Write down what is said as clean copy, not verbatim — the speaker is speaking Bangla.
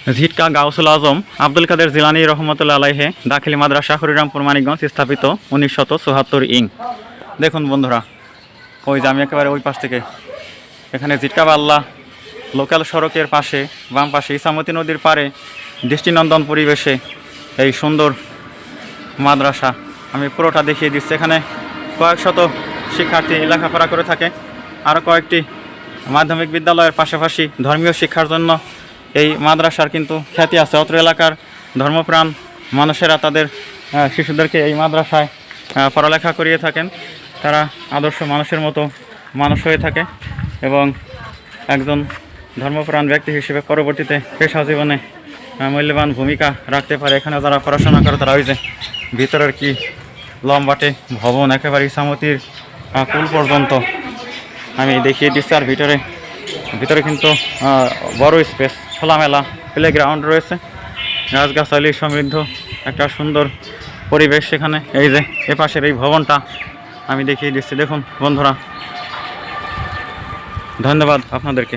ঝিটকা গাউসুল আজম আব্দুল কাদের জিলানী রহমতুল্লাহ আলাইহে দাখিলি মাদ্রাসা হরিরামপুর মানিকগঞ্জ স্থাপিত 1974 দেখুন বন্ধুরা, ওই যে আমি একেবারে ওই পাশ থেকে এখানে ঝিটকা বাল্লা লোকাল সড়কের পাশে বাম পাশে ইসামতি নদীর পাড়ে দৃষ্টিনন্দন পরিবেশে এই সুন্দর মাদ্রাসা আমি পুরোটা দেখিয়ে দিচ্ছি। এখানে কয়েক শত শিক্ষার্থী লেখাপড়া করে থাকে। আরও কয়েকটি মাধ্যমিক বিদ্যালয়ের পাশাপাশি ধর্মীয় শিক্ষার জন্য এই মাদ্রাসার কিন্তু খ্যাতি আছে। অত্র এলাকার ধর্মপ্রাণ মানুষেরা তাদের শিশুদেরকে এই মাদ্রাসায় পড়ালেখা করিয়ে থাকেন। তারা আদর্শ মানুষের মতো মানুষ হয়ে থাকে এবং একজন ধর্মপ্রাণ ব্যক্তি হিসেবে পরবর্তীতে পেশা জীবনে মূল্যবান ভূমিকা রাখতে পারে। এখানে যারা পড়াশোনা করে তারা ওই যে ভিতরের কি লম্বাটে ভবন একেবারে ইসামতির কুল পর্যন্ত আমি দেখিয়ে দিচ্ছি। আর ভিতরে কিন্তু বড় স্পেস, খোলামেলা প্লেগ্রাউন্ড রয়েছে, গাছগাছালি সমৃদ্ধ একটা সুন্দর পরিবেশ সেখানে। এই যে এপাশের এই ভবনটা আমি দেখিয়ে দিচ্ছি। দেখুন বন্ধুরা, ধন্যবাদ আপনাদেরকে।